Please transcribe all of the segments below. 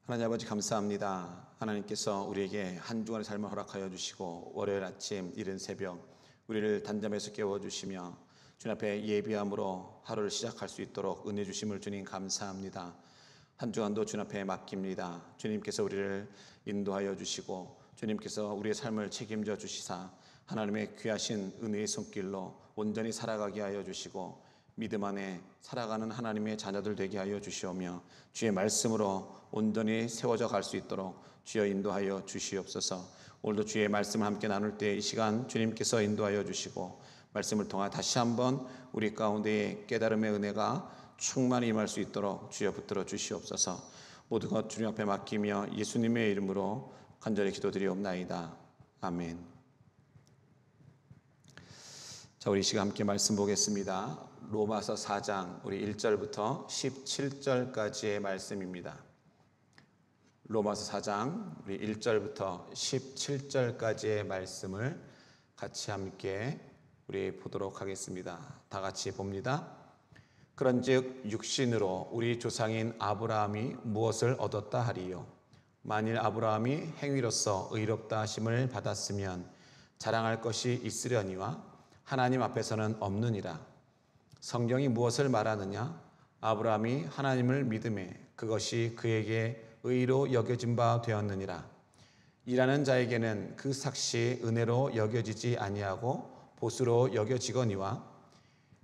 하나님 아버지 감사합니다. 하나님께서 우리에게 한 주간의 삶을 허락하여 주시고 월요일 아침 이른 새벽 우리를 단잠에서 깨워주시며 주님 앞에 예비함으로 하루를 시작할 수 있도록 은혜 주심을 주님 감사합니다. 한 주간도 주님 앞에 맡깁니다. 주님께서 우리를 인도하여 주시고 주님께서 우리의 삶을 책임져 주시사 하나님의 귀하신 은혜의 손길로 온전히 살아가게 하여 주시고 믿음 안에 살아가는 하나님의 자녀들 되게 하여 주시오며 주의 말씀으로 온전히 세워져 갈 수 있도록 주여 인도하여 주시옵소서. 오늘도 주의 말씀을 함께 나눌 때 이 시간 주님께서 인도하여 주시고 말씀을 통해 다시 한번 우리 가운데에 깨달음의 은혜가 충만히 임할 수 있도록 주여 붙들어 주시옵소서. 모든 것 주님 앞에 맡기며 예수님의 이름으로 간절히 기도드리옵나이다. 아멘. 자, 우리 이 시간 함께 말씀 보겠습니다. 로마서 4장 우리 1절부터 17절까지의 말씀입니다. 로마서 4장 우리 1절부터 17절까지의 말씀을 같이 함께 우리 보도록 하겠습니다. 다 같이 봅니다. 그런즉 육신으로 우리 조상인 아브라함이 무엇을 얻었다 하리요? 만일 아브라함이 행위로서 의롭다 하심을 받았으면 자랑할 것이 있으려니와 하나님 앞에서는 없느니라. 성경이 무엇을 말하느냐? 아브라함이 하나님을 믿음에 그것이 그에게 의로 여겨진 바 되었느니라. 일하는 자에게는 그 삭시 은혜로 여겨지지 아니하고 보수로 여겨지거니와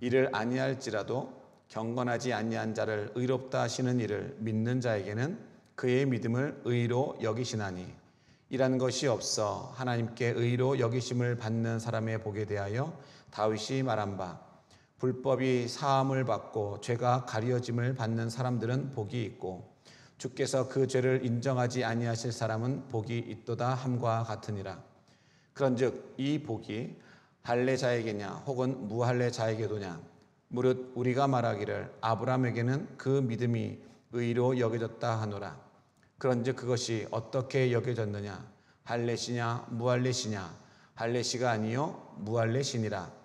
이를 아니할지라도 경건하지 아니한 자를 의롭다 하시는 이를 믿는 자에게는 그의 믿음을 의로 여기시나니 이란 것이 없어 하나님께 의로 여기심을 받는 사람의 복에 대하여 다윗이 말한 바 불법이 사함을 받고 죄가 가려짐을 받는 사람들은 복이 있고 주께서 그 죄를 인정하지 아니하실 사람은 복이 있도다 함과 같으니라. 그런즉 이 복이 할례자에게냐 혹은 무할례자에게도냐? 무릇 우리가 말하기를 아브라함에게는 그 믿음이 의로 여겨졌다 하노라. 그런즉 그것이 어떻게 여겨졌느냐? 할례시냐 무할례시냐? 할례시가 아니요 무할례시니라.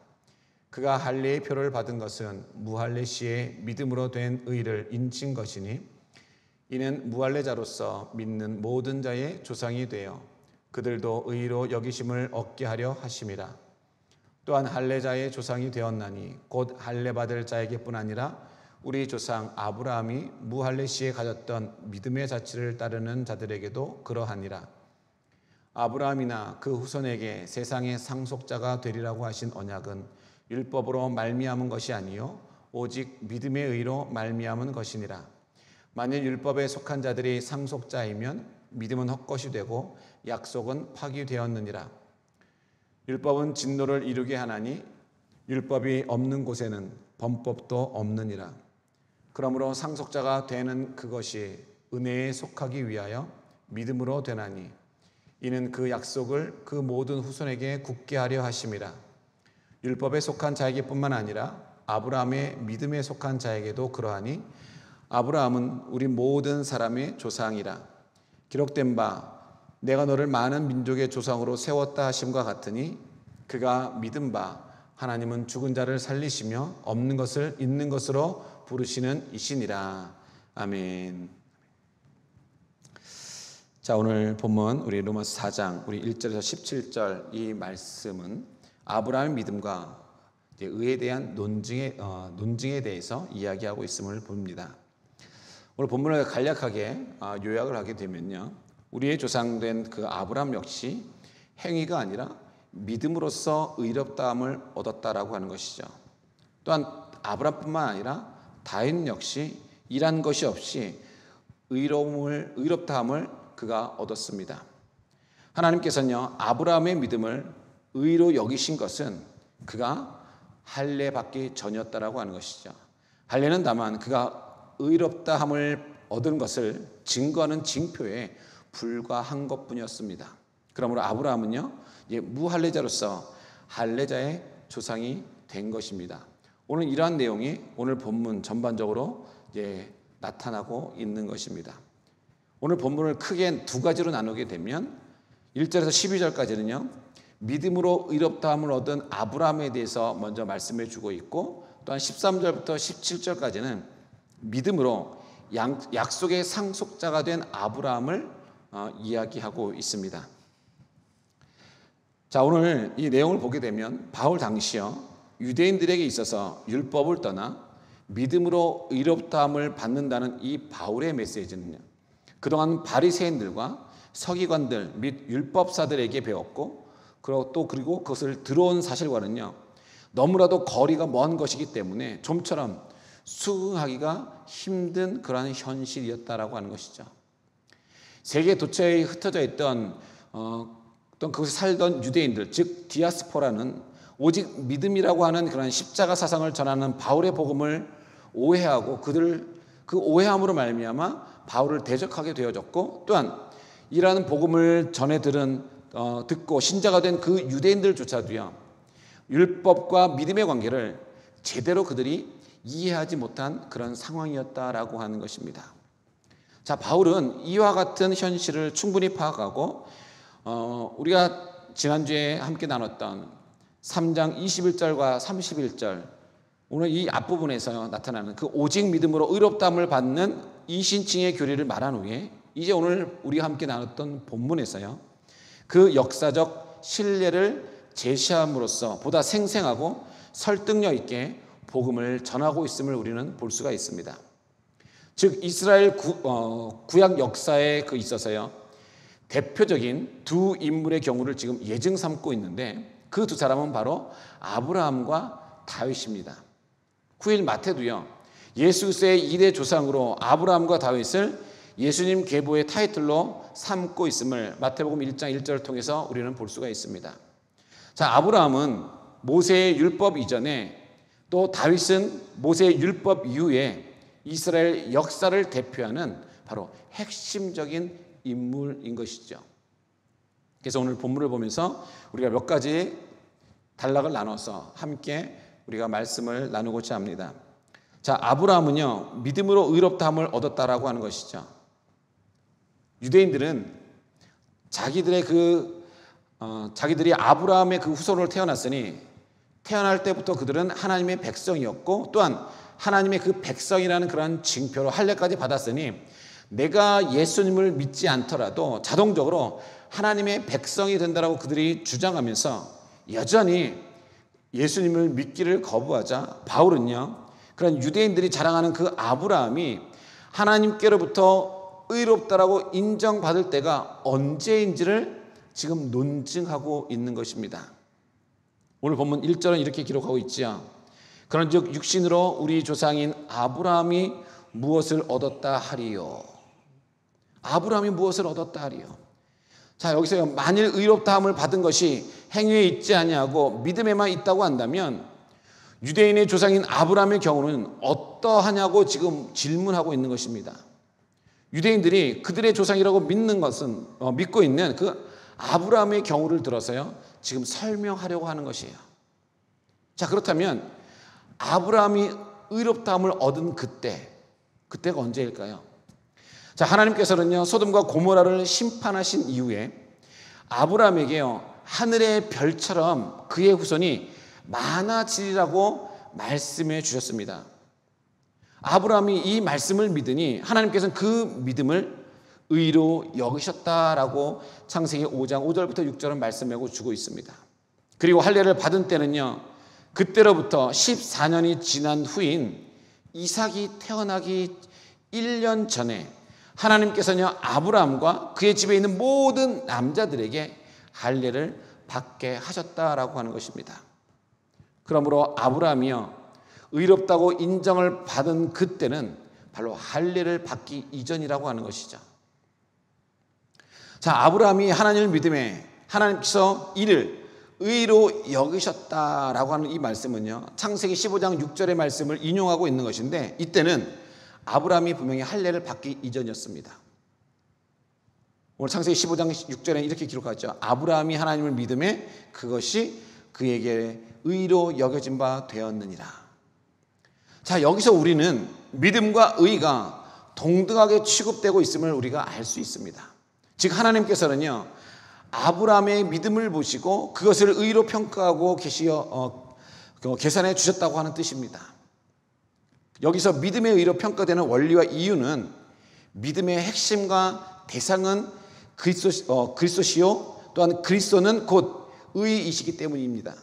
그가 할례의 표를 받은 것은 무할례시의 믿음으로 된 의를 인친 것이니 이는 무할례자로서 믿는 모든 자의 조상이 되어 그들도 의로 여기심을 얻게 하려 하심이라. 또한 할례자의 조상이 되었나니 곧 할례 받을 자에게뿐 아니라 우리 조상 아브라함이 무할례시에 가졌던 믿음의 자취를 따르는 자들에게도 그러하니라. 아브라함이나 그 후손에게 세상의 상속자가 되리라고 하신 언약은 율법으로 말미암은 것이 아니요 오직 믿음의 의로 말미암은 것이니라. 만일 율법에 속한 자들이 상속자이면 믿음은 헛것이 되고 약속은 파기되었느니라. 율법은 진노를 이루게 하나니 율법이 없는 곳에는 범법도 없느니라. 그러므로 상속자가 되는 그것이 은혜에 속하기 위하여 믿음으로 되나니 이는 그 약속을 그 모든 후손에게 굳게 하려 하심이라. 율법에 속한 자에게뿐만 아니라 아브라함의 믿음에 속한 자에게도 그러하니 아브라함은 우리 모든 사람의 조상이라. 기록된 바 내가 너를 많은 민족의 조상으로 세웠다 하심과 같으니 그가 믿은 바 하나님은 죽은 자를 살리시며 없는 것을 있는 것으로 부르시는 이시니라. 아멘. 자, 오늘 본문 우리 로마서 4장 우리 1절에서 17절 이 말씀은 아브라함의 믿음과 의에 대한 논증에 대해서 이야기하고 있음을 봅니다. 오늘 본문을 간략하게 요약을 하게 되면요, 우리의 조상된 그 아브라함 역시 행위가 아니라 믿음으로써 의롭다함을 얻었다라고 하는 것이죠. 또한 아브라함뿐만 아니라 다윗 역시 일한 것이 없이 의롭다함을 그가 얻었습니다. 하나님께서는요, 아브라함의 믿음을 의로 여기신 것은 그가 할례 받기 전이었다라고 하는 것이죠. 할례는 다만 그가 의롭다함을 얻은 것을 증거하는 징표에 불과한 것뿐이었습니다. 그러므로 아브라함은요, 무할례자로서 할례자의 조상이 된 것입니다. 오늘 이러한 내용이 오늘 본문 전반적으로 나타나고 있는 것입니다. 오늘 본문을 크게 두 가지로 나누게 되면 1절에서 12절까지는요, 믿음으로 의롭다함을 얻은 아브라함에 대해서 먼저 말씀해 주고 있고, 또한 13절부터 17절까지는 믿음으로 약속의 상속자가 된 아브라함을 이야기하고 있습니다. 자, 오늘 이 내용을 보게 되면 바울 당시요 유대인들에게 있어서 율법을 떠나 믿음으로 의롭다함을 받는다는 이 바울의 메시지는요, 그동안 바리새인들과 서기관들 및 율법사들에게 배웠고, 그리고 그것을 들어온 사실과는요 너무나도 거리가 먼 것이기 때문에 좀처럼 수긍하기가 힘든 그러한 현실이었다라고 하는 것이죠. 세계 도처에 흩어져 있던 어떤 그곳에 살던 유대인들, 즉 디아스포라는 오직 믿음이라고 하는 그런 십자가 사상을 전하는 바울의 복음을 오해하고 그 오해함으로 말미암아 바울을 대적하게 되어졌고, 또한 이라는 복음을 전해 듣고 신자가 된 그 유대인들조차도요 율법과 믿음의 관계를 제대로 그들이 이해하지 못한 그런 상황이었다라고 하는 것입니다. 자, 바울은 이와 같은 현실을 충분히 파악하고 우리가 지난주에 함께 나눴던 3장 21절과 31절, 오늘 이 앞부분에서 나타나는 그 오직 믿음으로 의롭다함을 받는 이신칭의 교리를 말한 후에 이제 오늘 우리가 함께 나눴던 본문에서요 그 역사적 신뢰를 제시함으로써 보다 생생하고 설득력 있게 복음을 전하고 있음을 우리는 볼 수가 있습니다. 즉 이스라엘 구약 역사에 있어서요 대표적인 두 인물의 경우를 지금 예증 삼고 있는데, 그 두 사람은 바로 아브라함과 다윗입니다. 후일 마태도요 예수 그리스도의 2대 조상으로 아브라함과 다윗을 예수님 계보의 타이틀로 삼고 있음을 마태복음 1장 1절을 통해서 우리는 볼 수가 있습니다. 자, 아브라함은 모세의 율법 이전에, 또 다윗은 모세의 율법 이후에 이스라엘 역사를 대표하는 바로 핵심적인 인물인 것이죠. 그래서 오늘 본문을 보면서 우리가 몇 가지 단락을 나눠서 함께 우리가 말씀을 나누고자 합니다. 자, 아브라함은요 믿음으로 의롭다함을 얻었다라고 하는 것이죠. 유대인들은 자기들이 아브라함의 그 후손으로 태어났으니 태어날 때부터 그들은 하나님의 백성이었고, 또한 하나님의 그 백성이라는 그런 징표로 할례까지 받았으니 내가 예수님을 믿지 않더라도 자동적으로 하나님의 백성이 된다라고 그들이 주장하면서 여전히 예수님을 믿기를 거부하자 바울은요 그런 유대인들이 자랑하는 그 아브라함이 하나님께로부터 의롭다라고 인정받을 때가 언제인지를 지금 논증하고 있는 것입니다. 오늘 본문 1절은 이렇게 기록하고 있지요. 그런즉 육신으로 우리 조상인 아브라함이 무엇을 얻었다 하리요. 아브라함이 무엇을 얻었다 하리요. 자, 여기서 만일 의롭다함을 받은 것이 행위에 있지 아니하고 믿음에만 있다고 한다면 유대인의 조상인 아브라함의 경우는 어떠하냐고 지금 질문하고 있는 것입니다. 유대인들이 그들의 조상이라고 믿고 있는 그 아브라함의 경우를 들어서요 지금 설명하려고 하는 것이에요. 자, 그렇다면 아브라함이 의롭다함을 얻은 그때가 언제일까요? 자, 하나님께서는요 소돔과 고모라를 심판하신 이후에 아브라함에게요 하늘의 별처럼 그의 후손이 많아지리라고 말씀해 주셨습니다. 아브라함이 이 말씀을 믿으니 하나님께서는 그 믿음을 의로 여기셨다라고 창세기 5장 5절부터 6절은 말씀하고 주고 있습니다. 그리고 할례를 받은 때는요 그때로부터 14년이 지난 후인 이삭이 태어나기 1년 전에 하나님께서는 아브라함과 그의 집에 있는 모든 남자들에게 할례를 받게 하셨다라고 하는 것입니다. 그러므로 아브라함이요 의롭다고 인정을 받은 그때는 바로 할례를 받기 이전이라고 하는 것이죠. 자, 아브라함이 하나님을 믿음에 하나님께서 이를 의로 여기셨다라고 하는 이 말씀은요 창세기 15장 6절의 말씀을 인용하고 있는 것인데, 이때는 아브라함이 분명히 할례를 받기 이전이었습니다. 오늘 창세기 15장 6절에 이렇게 기록하죠. 아브라함이 하나님을 믿음에 그것이 그에게 의로 여겨진 바 되었느니라. 자, 여기서 우리는 믿음과 의가 동등하게 취급되고 있음을 우리가 알 수 있습니다. 즉 하나님께서는요 아브라함의 믿음을 보시고 그것을 의로 평가하고 계산해 주셨다고 하는 뜻입니다. 여기서 믿음의 의로 평가되는 원리와 이유는 믿음의 핵심과 대상은 그리스도시요 또한 그리스도는 곧 의이시기 때문입니다.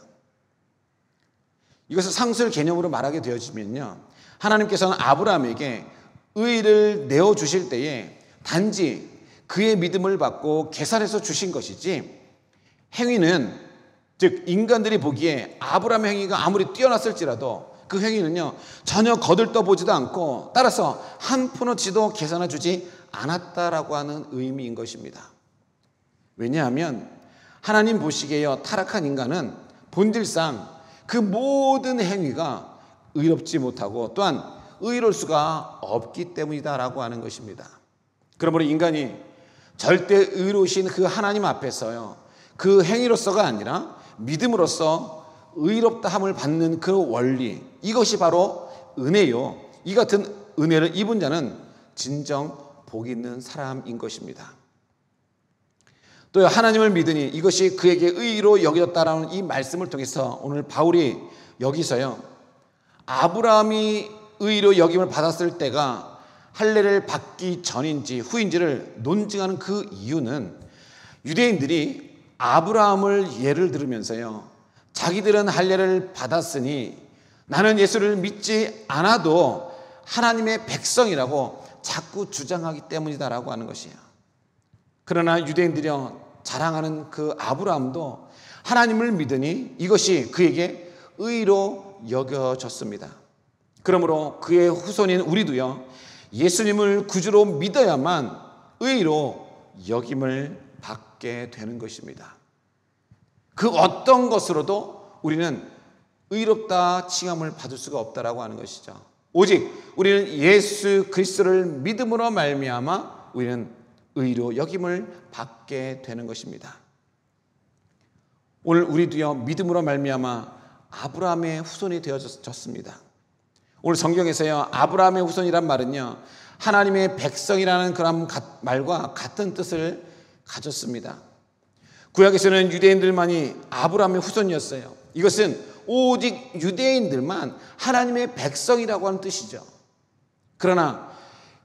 이것을 상술 개념으로 말하게 되어지면요, 하나님께서는 아브라함에게 의를 내어주실 때에 단지 그의 믿음을 받고 계산해서 주신 것이지, 행위는, 즉 인간들이 보기에 아브라함의 행위가 아무리 뛰어났을지라도 그 행위는요 전혀 거들떠보지도 않고 따라서 한 푼어치도 계산해 주지 않았다라고 하는 의미인 것입니다. 왜냐하면 하나님 보시기에요, 타락한 인간은 본질상 그 모든 행위가 의롭지 못하고 또한 의로울 수가 없기 때문이다라고 하는 것입니다. 그러므로 인간이 절대 의로우신 그 하나님 앞에서요, 그 행위로서가 아니라 믿음으로써 의롭다함을 받는 그 원리, 이것이 바로 은혜요. 이 같은 은혜를 입은 자는 진정 복 있는 사람인 것입니다. 또 하나님을 믿으니 이것이 그에게 의로 여겨졌다라는 이 말씀을 통해서 오늘 바울이 여기서요, 아브라함이 의로 여김을 받았을 때가 할례를 받기 전인지 후인지를 논증하는 그 이유는, 유대인들이 아브라함을 예를 들으면서요, 자기들은 할례를 받았으니 나는 예수를 믿지 않아도 하나님의 백성이라고 자꾸 주장하기 때문이다라고 하는 것이에요. 그러나 유대인들이 자랑하는 그 아브라함도 하나님을 믿으니 이것이 그에게 의로 여겨졌습니다. 그러므로 그의 후손인 우리도요, 예수님을 구주로 믿어야만 의로 여김을 받게 되는 것입니다. 그 어떤 것으로도 우리는 의롭다 칭함을 받을 수가 없다라고 하는 것이죠. 오직 우리는 예수 그리스도를 믿음으로 말미암아 우리는 의로 여김을 받게 되는 것입니다. 오늘 우리도요, 믿음으로 말미암아 아브라함의 후손이 되어졌습니다. 오늘 성경에서요, 아브라함의 후손이란 말은요, 하나님의 백성이라는 그런 말과 같은 뜻을 가졌습니다. 구약에서는 유대인들만이 아브라함의 후손이었어요. 이것은 오직 유대인들만 하나님의 백성이라고 하는 뜻이죠. 그러나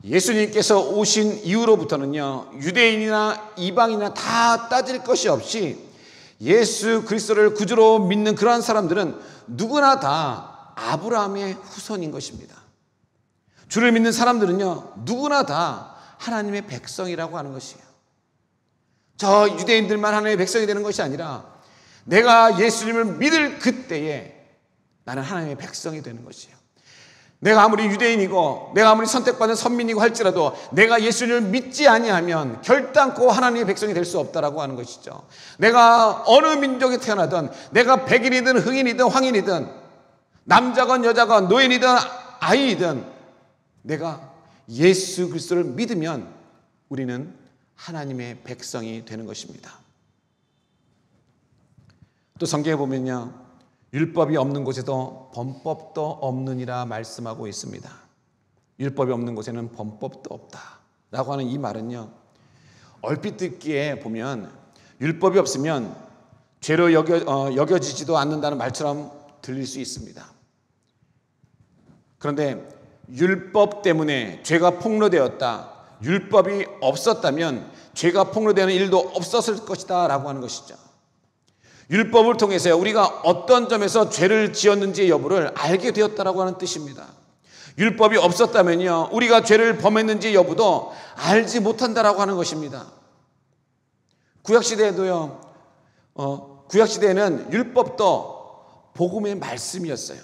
예수님께서 오신 이후로부터는요, 유대인이나 이방인이나 다 따질 것이 없이 예수 그리스도를 구주로 믿는 그러한 사람들은 누구나 다 아브라함의 후손인 것입니다. 주를 믿는 사람들은요, 누구나 다 하나님의 백성이라고 하는 것이에요. 저 유대인들만 하나님의 백성이 되는 것이 아니라 내가 예수님을 믿을 그때에 나는 하나님의 백성이 되는 것이에요. 내가 아무리 유대인이고 내가 아무리 선택받은 선민이고 할지라도 내가 예수님을 믿지 아니하면 결단코 하나님의 백성이 될 수 없다라고 하는 것이죠. 내가 어느 민족에 태어나든, 내가 백인이든 흑인이든 황인이든 남자건 여자건 노인이든 아이이든 내가 예수 그리스도를 믿으면 우리는 하나님의 백성이 되는 것입니다. 또 성경에 보면요, 율법이 없는 곳에도 범법도 없느니라 말씀하고 있습니다. 율법이 없는 곳에는 범법도 없다라고 하는 이 말은요, 얼핏 듣기에 보면 율법이 없으면 죄로 여겨지지도 않는다는 말처럼 들릴 수 있습니다. 그런데 율법 때문에 죄가 폭로되었다, 율법이 없었다면 죄가 폭로되는 일도 없었을 것이다 라고 하는 것이죠. 율법을 통해서 우리가 어떤 점에서 죄를 지었는지의 여부를 알게 되었다라고 하는 뜻입니다. 율법이 없었다면요, 우리가 죄를 범했는지 여부도 알지 못한다라고 하는 것입니다. 구약시대에도요, 구약시대에는 율법도 복음의 말씀이었어요.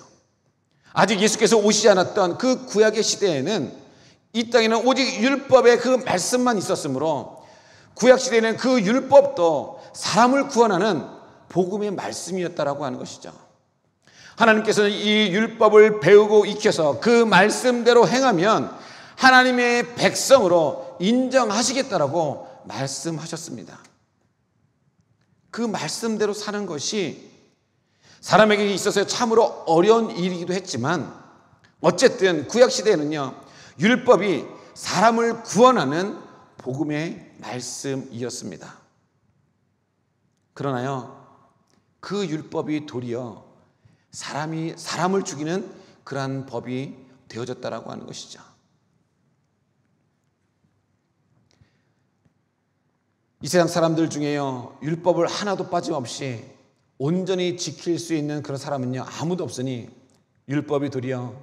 아직 예수께서 오시지 않았던 그 구약의 시대에는 이 땅에는 오직 율법의 그 말씀만 있었으므로 구약시대에는 그 율법도 사람을 구원하는 복음의 말씀이었다라고 하는 것이죠. 하나님께서는 이 율법을 배우고 익혀서 그 말씀대로 행하면 하나님의 백성으로 인정하시겠다라고 말씀하셨습니다. 그 말씀대로 사는 것이 사람에게 있어서 참으로 어려운 일이기도 했지만 어쨌든 구약시대에는요, 율법이 사람을 구원하는 복음의 말씀이었습니다. 그러나요, 그 율법이 도리어 사람을 죽이는 그러한 법이 되어졌다라고 하는 것이죠. 이 세상 사람들 중에요, 율법을 하나도 빠짐없이 온전히 지킬 수 있는 그런 사람은요 아무도 없으니 율법이 도리어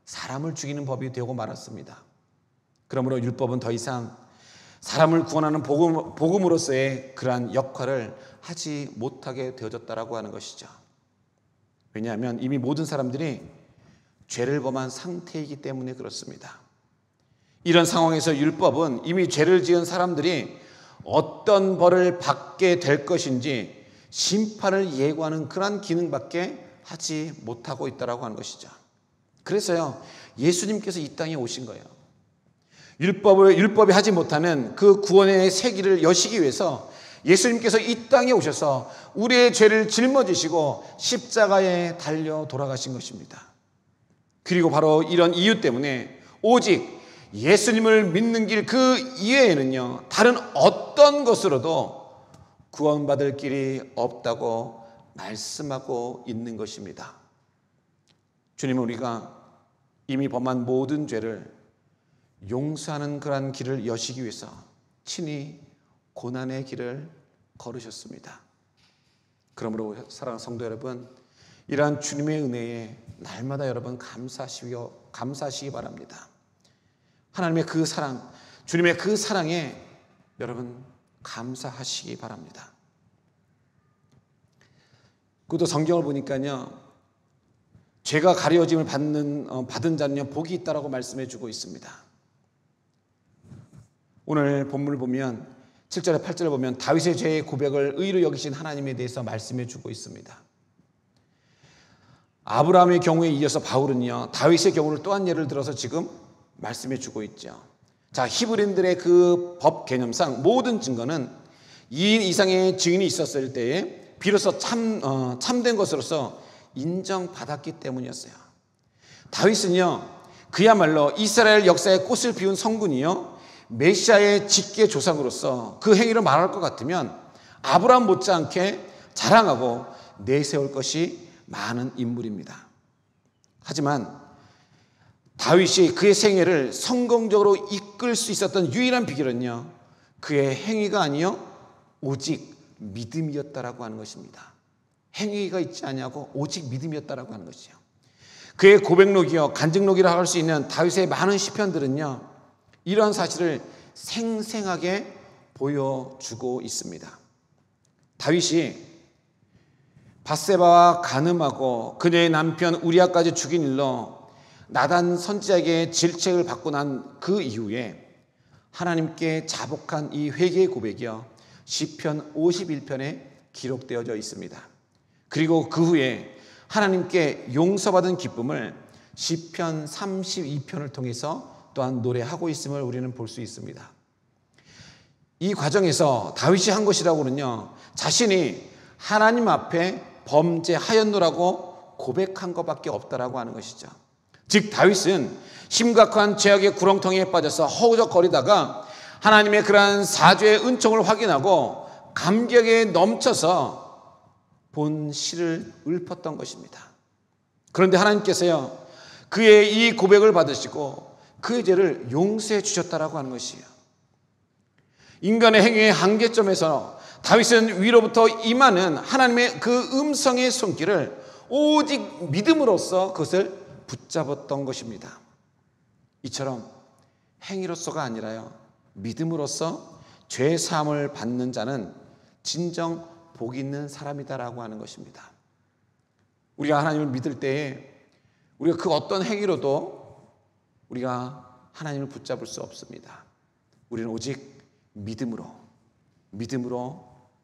사람을 죽이는 법이 되고 말았습니다. 그러므로 율법은 더 이상 사람을 구원하는 복음으로서의 그러한 역할을 하지 못하게 되어졌다라고 하는 것이죠. 왜냐하면 이미 모든 사람들이 죄를 범한 상태이기 때문에 그렇습니다. 이런 상황에서 율법은 이미 죄를 지은 사람들이 어떤 벌을 받게 될 것인지 심판을 예고하는 그러한 기능밖에 하지 못하고 있다라고 하는 것이죠. 그래서요 예수님께서 이 땅에 오신 거예요. 율법이 하지 못하는 그 구원의 세기를 여시기 위해서 예수님께서 이 땅에 오셔서 우리의 죄를 짊어지시고 십자가에 달려 돌아가신 것입니다. 그리고 바로 이런 이유 때문에 오직 예수님을 믿는 길 그 이외에는요 다른 어떤 것으로도 구원받을 길이 없다고 말씀하고 있는 것입니다. 주님은 우리가 이미 범한 모든 죄를 용서하는 그러한 길을 여시기 위해서 친히 고난의 길을 걸으셨습니다. 그러므로 사랑하는 성도 여러분, 이러한 주님의 은혜에 날마다 여러분 감사하시기 바랍니다. 하나님의 그 사랑, 주님의 그 사랑에 여러분 감사하시기 바랍니다. 그것도 성경을 보니까요 죄가 가려짐을 받은 자는요 복이 있다라고 말씀해 주고 있습니다. 오늘 본문을 보면 7절에 8절을 보면 다윗의 죄의 고백을 의로 여기신 하나님에 대해서 말씀해 주고 있습니다. 아브라함의 경우에 이어서 바울은요 다윗의 경우를 또한 예를 들어서 지금 말씀해 주고 있죠. 자, 히브리인들의 그 법 개념상 모든 증거는 2인 이상의 증인이 있었을 때에 비로소 참된 것으로서 인정받았기 때문이었어요. 다윗은요 그야말로 이스라엘 역사의 꽃을 피운 성군이요 메시아의 직계 조상으로서 그 행위를 말할 것 같으면 아브라함 못지않게 자랑하고 내세울 것이 많은 인물입니다. 하지만 다윗이 그의 생애를 성공적으로 이끌 수 있었던 유일한 비결은요 그의 행위가 아니요 오직 믿음이었다라고 하는 것입니다. 행위가 있지 아니하고 오직 믿음이었다라고 하는 것이죠. 그의 고백록이요 간증록이라 할 수 있는 다윗의 많은 시편들은요 이러한 사실을 생생하게 보여주고 있습니다. 다윗이 밧세바와 간음하고 그녀의 남편 우리아까지 죽인 일로 나단 선지자에게 질책을 받고 난 그 이후에 하나님께 자복한 이 회개의 고백이요 시편 51편에 기록되어져 있습니다. 그리고 그 후에 하나님께 용서받은 기쁨을 시편 32편을 통해서 또한 노래하고 있음을 우리는 볼 수 있습니다. 이 과정에서 다윗이 한 것이라고는요 자신이 하나님 앞에 범죄하였노라고 고백한 것밖에 없다라고 하는 것이죠. 즉 다윗은 심각한 죄악의 구렁텅이에 빠져서 허우적거리다가 하나님의 그러한 사죄의 은총을 확인하고 감격에 넘쳐서 본 시를 읊었던 것입니다. 그런데 하나님께서요 그의 이 고백을 받으시고 그의 죄를 용서해 주셨다라고 하는 것이에요. 인간의 행위의 한계점에서 다윗은 위로부터 임하는 하나님의 그 음성의 손길을 오직 믿음으로써 그것을 붙잡았던 것입니다. 이처럼 행위로서가 아니라요 믿음으로써 죄 사함을 받는 자는 진정 복 있는 사람이다라고 하는 것입니다. 우리가 하나님을 믿을 때에 우리가 그 어떤 행위로도 우리가 하나님을 붙잡을 수 없습니다. 우리는 오직 믿음으로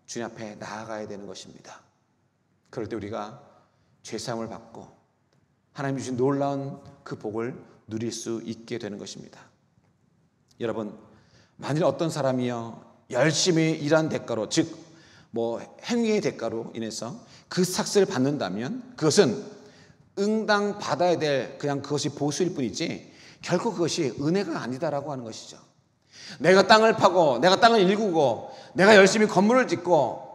주님 앞에 나아가야 되는 것입니다. 그럴 때 우리가 죄사함을 받고 하나님이 주신 놀라운 그 복을 누릴 수 있게 되는 것입니다. 여러분, 만일 어떤 사람이요 열심히 일한 대가로, 즉 행위의 대가로 인해서 그 삭스를 받는다면 그것은 응당 받아야 될 그냥 그것이 보수일 뿐이지 결코 그것이 은혜가 아니다라고 하는 것이죠. 내가 땅을 파고 내가 땅을 일구고 내가 열심히 건물을 짓고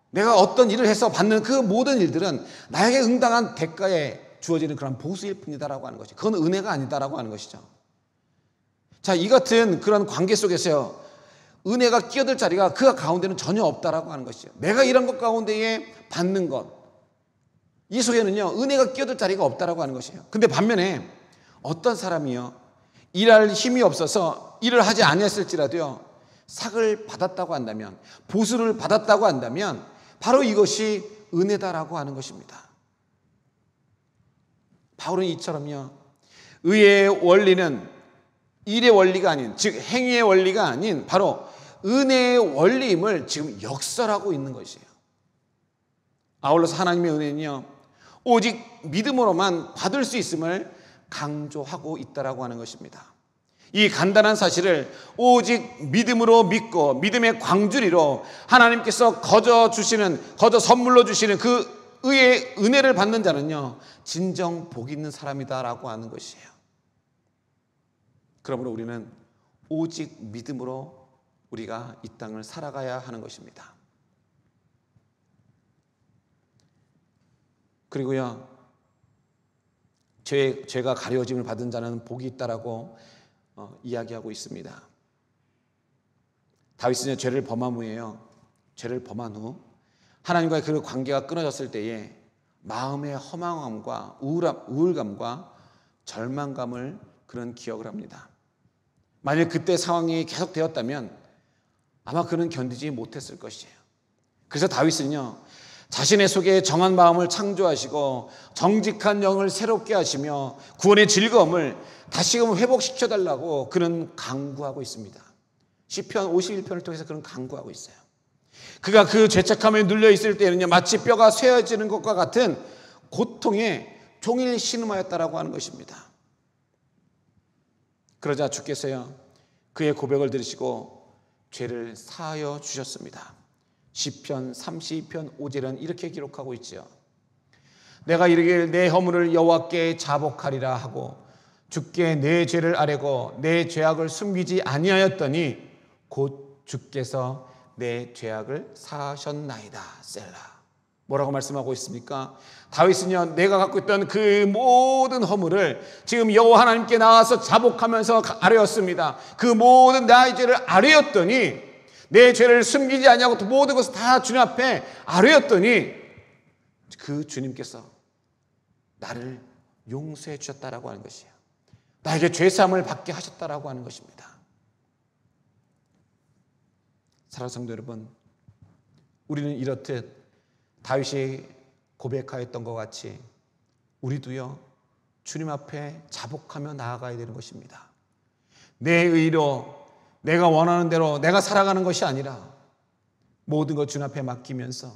내가 어떤 일을 해서 받는 그 모든 일들은 나에게 응당한 대가에 주어지는 그런 보수일 뿐이다라고 하는 것이죠. 그건 은혜가 아니다라고 하는 것이죠. 자, 이 같은 그런 관계 속에서요, 은혜가 끼어들 자리가 그 가운데는 전혀 없다라고 하는 것이죠. 내가 이런 것 가운데에 받는 것, 이 속에는요, 은혜가 끼어들 자리가 없다라고 하는 것이에요. 근데 반면에 어떤 사람이요, 일할 힘이 없어서 일을 하지 아니했을지라도요, 삭을 받았다고 한다면, 보수를 받았다고 한다면 바로 이것이 은혜다라고 하는 것입니다. 바울은 이처럼요, 의의 원리는 일의 원리가 아닌, 즉 행위의 원리가 아닌 바로 은혜의 원리임을 지금 역설하고 있는 것이에요. 아울러서 하나님의 은혜는요, 오직 믿음으로만 받을 수 있음을 강조하고 있다라고 하는 것입니다. 이 간단한 사실을 오직 믿음으로 믿고 믿음의 광주리로 하나님께서 거저 선물로 주시는 그 의의 은혜를 받는 자는요, 진정 복 있는 사람이다라고 하는 것이에요. 그러므로 우리는 오직 믿음으로 우리가 이 땅을 살아가야 하는 것입니다. 그리고요, 죄가 가려짐을 받은 자는 복이 있다라고 이야기하고 있습니다. 다윗은 죄를 범한 후 하나님과의 그 관계가 끊어졌을 때에 마음의 허망함과 우울감과 절망감을 그는 기억을 합니다. 만약 그때 상황이 계속되었다면 아마 그는 견디지 못했을 것이에요. 그래서 다윗은요, 자신의 속에 정한 마음을 창조하시고 정직한 영을 새롭게 하시며 구원의 즐거움을 다시금 회복시켜달라고 그는 간구하고 있습니다. 시편 51편을 통해서 그는 간구하고 있어요. 그가 그 죄책감에 눌려있을 때는요, 마치 뼈가 쇠어지는 것과 같은 고통에 종일 신음하였다라고 하는 것입니다. 그러자 주께서요, 그의 고백을 들으시고 죄를 사하여 주셨습니다. 시편 32편 5절은 이렇게 기록하고 있지요. 내가 이르길 내 허물을 여호와께 자복하리라 하고 주께 내 죄를 아뢰고 내 죄악을 숨기지 아니하였더니 곧 주께서 내 죄악을 사하셨나이다. 셀라. 뭐라고 말씀하고 있습니까? 다윗은요, 내가 갖고 있던 그 모든 허물을 지금 여호와 하나님께 나와서 자복하면서 아뢰었습니다. 그 모든 나의 죄를 아뢰었더니, 내 죄를 숨기지 아니하고 모든 것을 다 주님 앞에 아뢰었더니 그 주님께서 나를 용서해 주셨다라고 하는 것이에요. 나에게 죄사함을 받게 하셨다라고 하는 것입니다. 사랑하는 성도 여러분, 우리는 이렇듯 다윗이 고백하였던 것 같이 우리도요, 주님 앞에 자복하며 나아가야 되는 것입니다. 내 의로 내가 원하는 대로 내가 살아가는 것이 아니라 모든 것 주님 앞에 맡기면서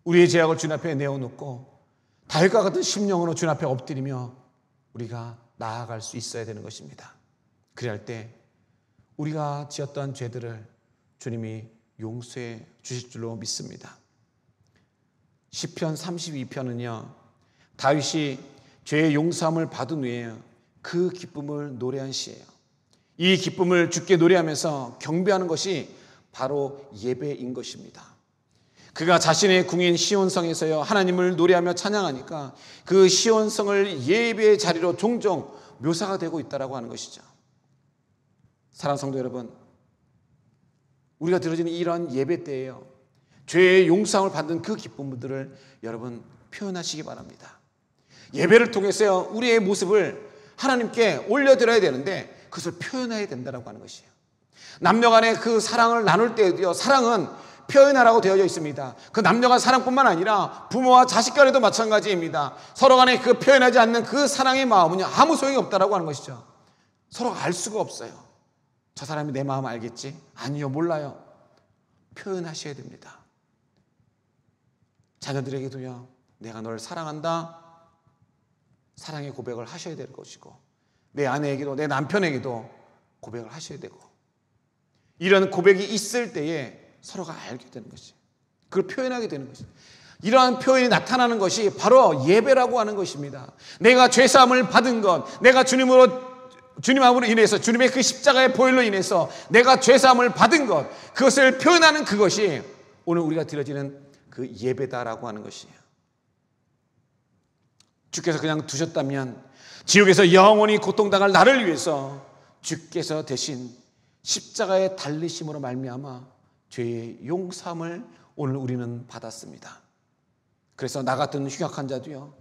우리의 죄악을 주님 앞에 내어놓고 다윗과 같은 심령으로 주님 앞에 엎드리며 우리가 나아갈 수 있어야 되는 것입니다. 그래야 할 때 우리가 지었던 죄들을 주님이 용서해 주실 줄로 믿습니다. 시편 32편은요, 다윗이 죄의 용서함을 받은 후에 그 기쁨을 노래한 시예요. 이 기쁨을 주께 노래하면서 경배하는 것이 바로 예배인 것입니다. 그가 자신의 궁인 시온성에서요, 하나님을 노래하며 찬양하니까 그 시온성을 예배의 자리로 종종 묘사가 되고 있다라고 하는 것이죠. 사랑하는 성도 여러분, 우리가 드려지는 이러한 예배 때에요, 죄의 용서함을 받는 그 기쁨들을 여러분 표현하시기 바랍니다. 예배를 통해서 우리의 모습을 하나님께 올려드려야 되는데 그것을 표현해야 된다고 하는 것이에요. 남녀 간의 그 사랑을 나눌 때에도요, 사랑은 표현하라고 되어져 있습니다. 그 남녀 간 사랑뿐만 아니라 부모와 자식 간에도 마찬가지입니다. 서로 간에 그 표현하지 않는 그 사랑의 마음은요, 아무 소용이 없다라고 하는 것이죠. 서로가 알 수가 없어요. 저 사람이 내 마음 알겠지? 아니요, 몰라요. 표현하셔야 됩니다. 자녀들에게도요, 내가 너를 사랑한다, 사랑의 고백을 하셔야 될 것이고, 내 아내에게도 내 남편에게도 고백을 하셔야 되고, 이런 고백이 있을 때에 서로가 알게 되는 것이, 그걸 표현하게 되는 것이, 이러한 표현이 나타나는 것이 바로 예배라고 하는 것입니다. 내가 죄사함을 받은 것, 내가 주님으로 인해서, 주님의 그 십자가의 보혈로 인해서 내가 죄사함을 받은 것, 그것을 표현하는 그것이 오늘 우리가 드려지는 그 예배다라고 하는 것이에요. 주께서 그냥 두셨다면 지옥에서 영원히 고통당할 나를 위해서 주께서 대신 십자가에 달리심으로 말미암아 죄의 용서함을 오늘 우리는 받았습니다. 그래서 나 같은 흉악한 자도요,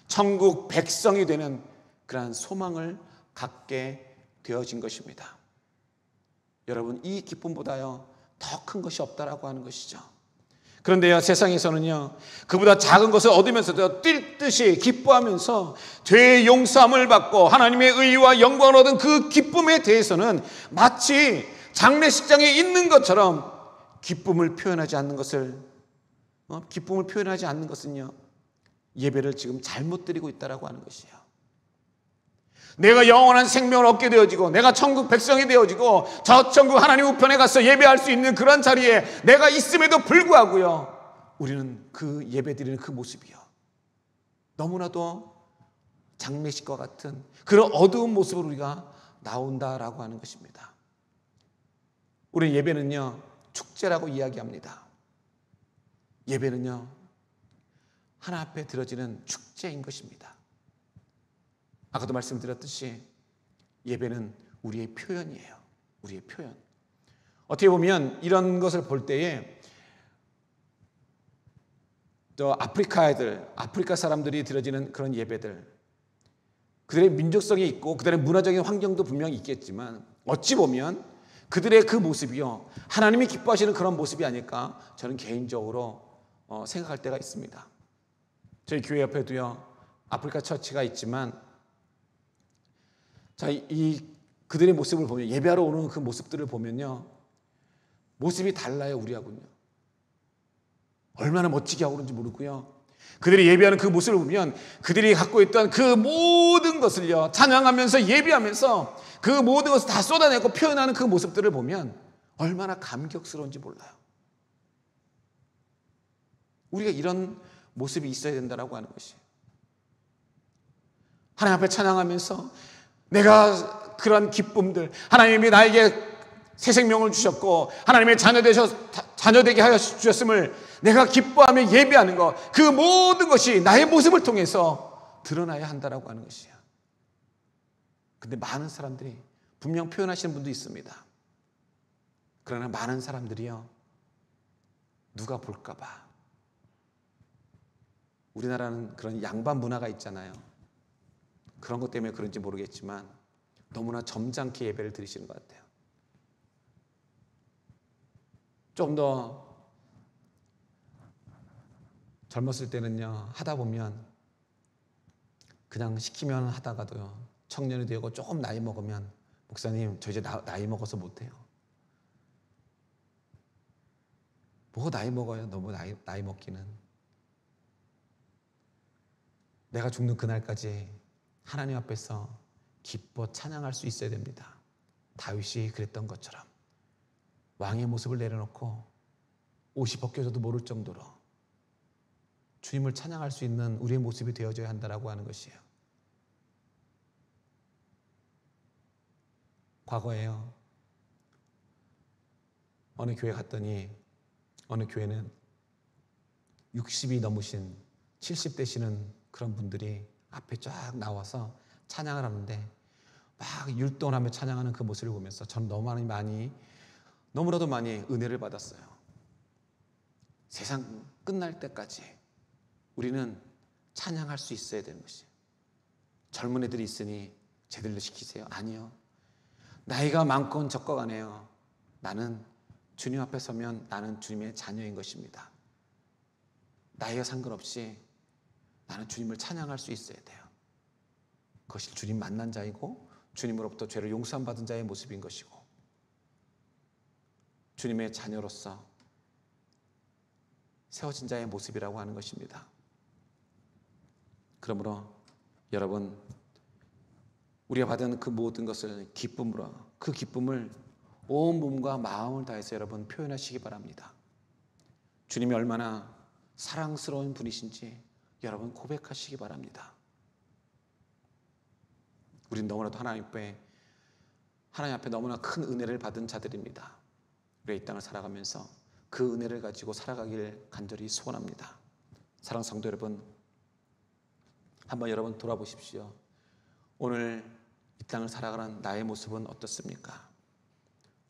천국 백성이 되는 그러한 소망을 갖게 되어진 것입니다. 여러분, 이 기쁨보다요 더 큰 것이 없다라고 하는 것이죠. 그런데요, 세상에서는요, 그보다 작은 것을 얻으면서도 뛸 듯이 기뻐하면서 죄의 용서함을 받고 하나님의 의와 영광을 얻은 그 기쁨에 대해서는 마치 장례식장에 있는 것처럼 기쁨을 표현하지 않는 것은요, 예배를 지금 잘못 드리고 있다라고 하는 것이에요. 내가 영원한 생명을 얻게 되어지고 내가 천국 백성이 되어지고 저 천국 하나님 우편에 가서 예배할 수 있는 그런 자리에 내가 있음에도 불구하고요, 우리는 그 예배 드리는 그 모습이요, 너무나도 장례식과 같은 그런 어두운 모습으로 우리가 나온다라고 하는 것입니다. 우리 예배는요 축제라고 이야기합니다. 예배는요 하나 앞에 드려지는 축제인 것입니다. 아까도 말씀드렸듯이 예배는 우리의 표현이에요. 우리의 표현. 어떻게 보면 이런 것을 볼 때에 또 아프리카 사람들이 드려지는 그런 예배들, 그들의 민족성이 있고 그들의 문화적인 환경도 분명히 있겠지만 어찌 보면 그들의 그 모습이요 하나님이 기뻐하시는 그런 모습이 아닐까 저는 개인적으로 생각할 때가 있습니다. 저희 교회 옆에도요 아프리카 처치가 있지만 자, 그들의 모습을 보면, 예배하러 오는 그 모습들을 보면요 모습이 달라요. 우리하고는요. 얼마나 멋지게 하고 그런지 모르고요, 그들이 예배하는 그 모습을 보면 그들이 갖고 있던 그 모든 것을요 찬양하면서 예배하면서 그 모든 것을 다 쏟아내고 표현하는 그 모습들을 보면 얼마나 감격스러운지 몰라요. 우리가 이런 모습이 있어야 된다라고 하는 것이에요. 하나님 앞에 찬양하면서 내가 그런 기쁨들, 하나님이 나에게 새 생명을 주셨고 하나님의 자녀 되게 하여 주셨음을 내가 기뻐하며 예배하는 것, 그 모든 것이 나의 모습을 통해서 드러나야 한다라고 하는 것이에요. 근데 많은 사람들이, 분명 표현하시는 분도 있습니다. 그러나 많은 사람들이요 누가 볼까 봐, 우리나라는 그런 양반 문화가 있잖아요. 그런 것 때문에 그런지 모르겠지만 너무나 점잖게 예배를 드리시는 것 같아요. 좀 더 젊었을 때는요 하다 보면 그냥 시키면 하다가도요 청년이 되고 조금 나이 먹으면 목사님 저 이제 나이 먹어서 못해요. 뭐 나이 먹어요. 너무 나이 먹기는. 내가 죽는 그날까지 하나님 앞에서 기뻐 찬양할 수 있어야 됩니다. 다윗이 그랬던 것처럼 왕의 모습을 내려놓고 옷이 벗겨져도 모를 정도로 주님을 찬양할 수 있는 우리의 모습이 되어져야 한다라고 하는 것이에요. 과거에요 어느 교회 갔더니 어느 교회는 60이 넘으신 70 되시는 그런 분들이 앞에 쫙 나와서 찬양을 하는데 막 율동을 하며 찬양하는 그 모습을 보면서 저는 너무나도 많이 은혜를 받았어요. 세상 끝날 때까지 우리는 찬양할 수 있어야 되는 것이에요. 젊은 애들이 있으니 제들로 시키세요. 아니요. 나이가 많건 적거간에요 나는 주님 앞에 서면 나는 주님의 자녀인 것입니다. 나이가 상관없이 나는 주님을 찬양할 수 있어야 돼요. 그것이 주님 만난 자이고 주님으로부터 죄를 용서함 받은 자의 모습인 것이고 주님의 자녀로서 세워진 자의 모습이라고 하는 것입니다. 그러므로 여러분, 우리가 받은 그 모든 것을 기쁨으로, 그 기쁨을 온 몸과 마음을 다해서 여러분 표현하시기 바랍니다. 주님이 얼마나 사랑스러운 분이신지 여러분 고백하시기 바랍니다. 우리는 너무나도 하나님 앞에 너무나 큰 은혜를 받은 자들입니다. 우리가 이 땅을 살아가면서 그 은혜를 가지고 살아가길 간절히 소원합니다. 사랑하는 성도 여러분, 한번 여러분 돌아보십시오. 오늘 이 땅을 살아가는 나의 모습은 어떻습니까?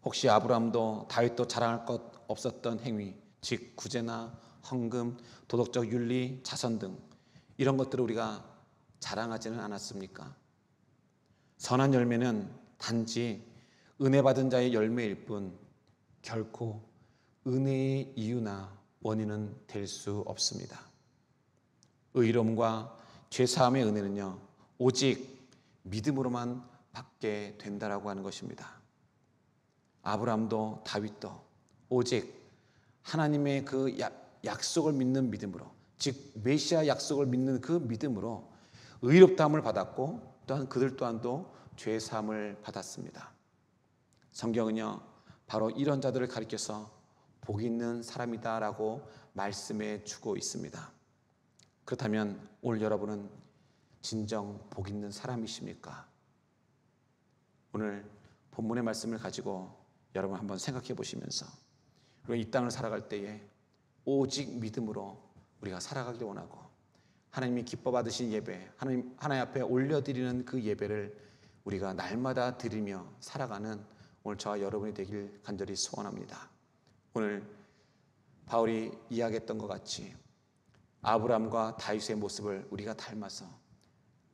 혹시 아브라함도 다윗도 자랑할 것 없었던 행위, 즉 구제나 헌금, 도덕적 윤리, 자선 등 이런 것들을 우리가 자랑하지는 않았습니까? 선한 열매는 단지 은혜 받은 자의 열매일 뿐 결코 은혜의 이유나 원인은 될 수 없습니다. 의로움과 죄사함의 은혜는요, 오직 믿음으로만 받게 된다라고 하는 것입니다. 아브라함도 다윗도 오직 하나님의 그 약속을 믿는 믿음으로, 즉 메시아 약속을 믿는 그 믿음으로 의롭다함을 받았고, 또한 그들 또한도 죄사함을 받았습니다. 성경은요, 바로 이런 자들을 가리켜서 복 있는 사람이다라고 말씀해 주고 있습니다. 그렇다면 오늘 여러분은 진정 복 있는 사람이십니까? 오늘 본문의 말씀을 가지고 여러분 한번 생각해 보시면서 우리가 이 땅을 살아갈 때에 오직 믿음으로 우리가 살아가길 원하고, 하나님이 기뻐 받으신 예배, 하나님 앞에 올려드리는 그 예배를 우리가 날마다 드리며 살아가는 오늘 저와 여러분이 되길 간절히 소원합니다. 오늘 바울이 이야기했던 것 같이 아브라함과 다윗의 모습을 우리가 닮아서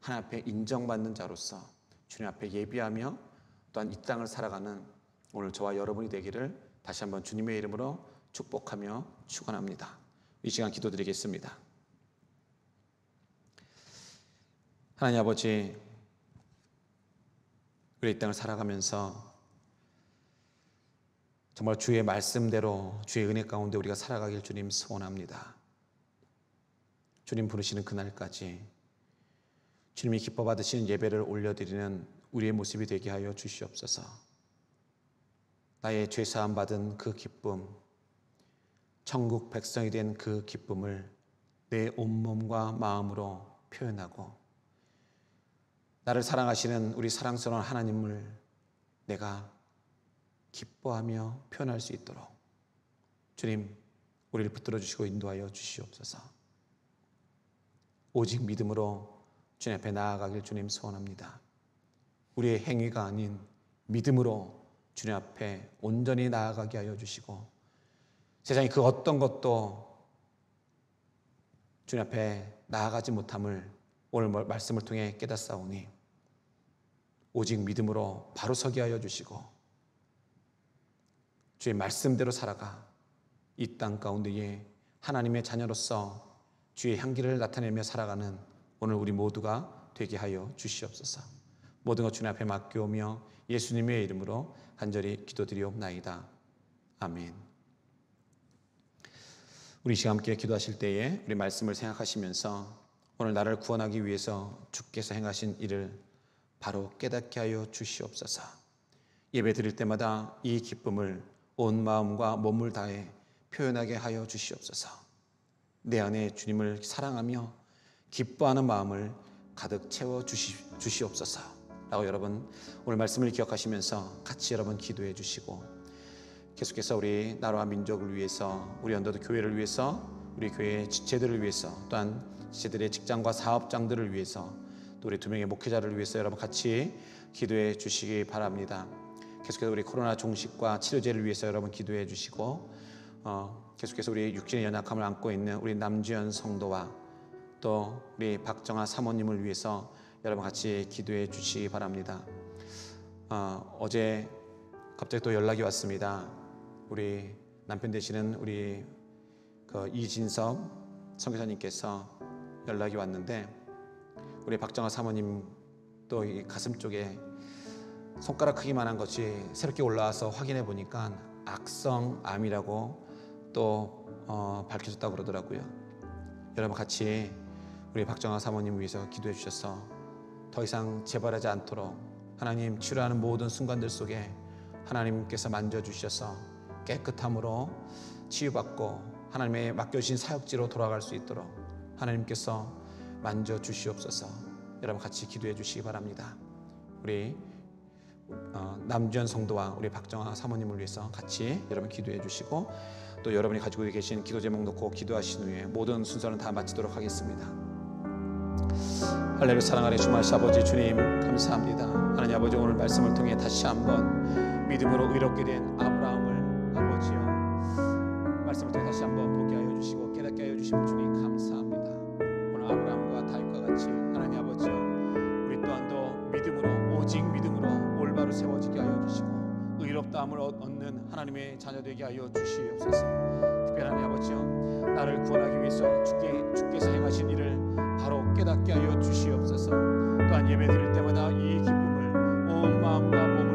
하나님 앞에 인정받는 자로서 주님 앞에 예비하며 또한 이 땅을 살아가는 오늘 저와 여러분이 되기를 다시 한번 주님의 이름으로 축복하며 축원합니다. 이 시간 기도드리겠습니다. 하나님 아버지, 우리 이 땅을 살아가면서 정말 주의 말씀대로 주의 은혜 가운데 우리가 살아가길 주님 소원합니다. 주님 부르시는 그날까지 주님이 기뻐 받으시는 예배를 올려드리는 우리의 모습이 되게 하여 주시옵소서. 나의 죄사함 받은 그 기쁨, 천국 백성이 된 그 기쁨을 내 온몸과 마음으로 표현하고, 나를 사랑하시는 우리 사랑스러운 하나님을 내가 기뻐하며 표현할 수 있도록 주님 우리를 붙들어 주시고 인도하여 주시옵소서. 오직 믿음으로 주님 앞에 나아가길 주님 소원합니다. 우리의 행위가 아닌 믿음으로 주님 앞에 온전히 나아가게 하여 주시고, 세상에 그 어떤 것도 주님 앞에 나아가지 못함을 오늘 말씀을 통해 깨닫사오니 오직 믿음으로 바로 서게 하여 주시고, 주의 말씀대로 살아가 이 땅 가운데에 하나님의 자녀로서 주의 향기를 나타내며 살아가는 오늘 우리 모두가 되게 하여 주시옵소서. 모든 것 주님 앞에 맡겨오며 예수님의 이름으로 간절히 기도드리옵나이다. 아멘. 우리 시간 함께 기도하실 때에 우리 말씀을 생각하시면서 오늘 나를 구원하기 위해서 주께서 행하신 일을 바로 깨닫게 하여 주시옵소서. 예배 드릴 때마다 이 기쁨을 온 마음과 몸을 다해 표현하게 하여 주시옵소서. 내 안에 주님을 사랑하며 기뻐하는 마음을 가득 채워 주시옵소서 라고 여러분 오늘 말씀을 기억하시면서 같이 여러분 기도해 주시고, 계속해서 우리 나라와 민족을 위해서, 우리 언더도 교회를 위해서, 우리 교회의 지체들을 위해서, 또한 지체들의 직장과 사업장들을 위해서, 또 우리 2명의 목회자를 위해서 여러분 같이 기도해 주시기 바랍니다. 계속해서 우리 코로나 종식과 치료제를 위해서 여러분 기도해 주시고, 계속해서 우리 육신의 연약함을 안고 있는 우리 남주현 성도와 또 우리 박정아 사모님을 위해서 여러분 같이 기도해 주시기 바랍니다. 어제 갑자기 또 연락이 왔습니다. 우리 남편 되시는 우리 이진섭 선교사님께서 연락이 왔는데, 우리 박정아 사모님 또 이 가슴 쪽에 손가락 크기만한 것이 새롭게 올라와서 확인해 보니까 악성암이라고 또 밝혀졌다고 그러더라고요. 여러분 같이 우리 박정아 사모님 위해서 기도해 주셔서 더 이상 재발하지 않도록 하나님 치료하는 모든 순간들 속에 하나님께서 만져주셔서 깨끗함으로 치유받고 하나님의 맡겨주신 사역지로 돌아갈 수 있도록 하나님께서 만져주시옵소서. 여러분 같이 기도해 주시기 바랍니다. 우리 남주현 성도와 우리 박정아 사모님을 위해서 같이 여러분 기도해 주시고, 또 여러분이 가지고 계신 기도 제목 놓고 기도하신 후에 모든 순서는 다 마치도록 하겠습니다. 할렐루야. 사랑하는 주마시 아버지 주님 감사합니다. 하나님 아버지, 오늘 말씀을 통해 다시 한번 믿음으로 의롭게 된 아브라함을 아버지여 말씀을 통해 다시 한번 보게 하여 주시고 깨닫게 하여 주시면 주님 감사합니다. 오늘 아브라함과 다윗과 같이 하나님 아버지여 우리 또한도 믿음으로, 오직 믿음으로 올바로 세워지게 하여 주시고 의롭다함을 얻는 하나님의 자녀 되게 하여 주시옵소서. 특별히 하나님 아버지여 나를 구원하기 위해서 주께서 행하신 일을 바로 깨닫게 하여 주시옵소서. 또한 예배 드릴 때마다 이 기쁨을 온 마음과 몸으로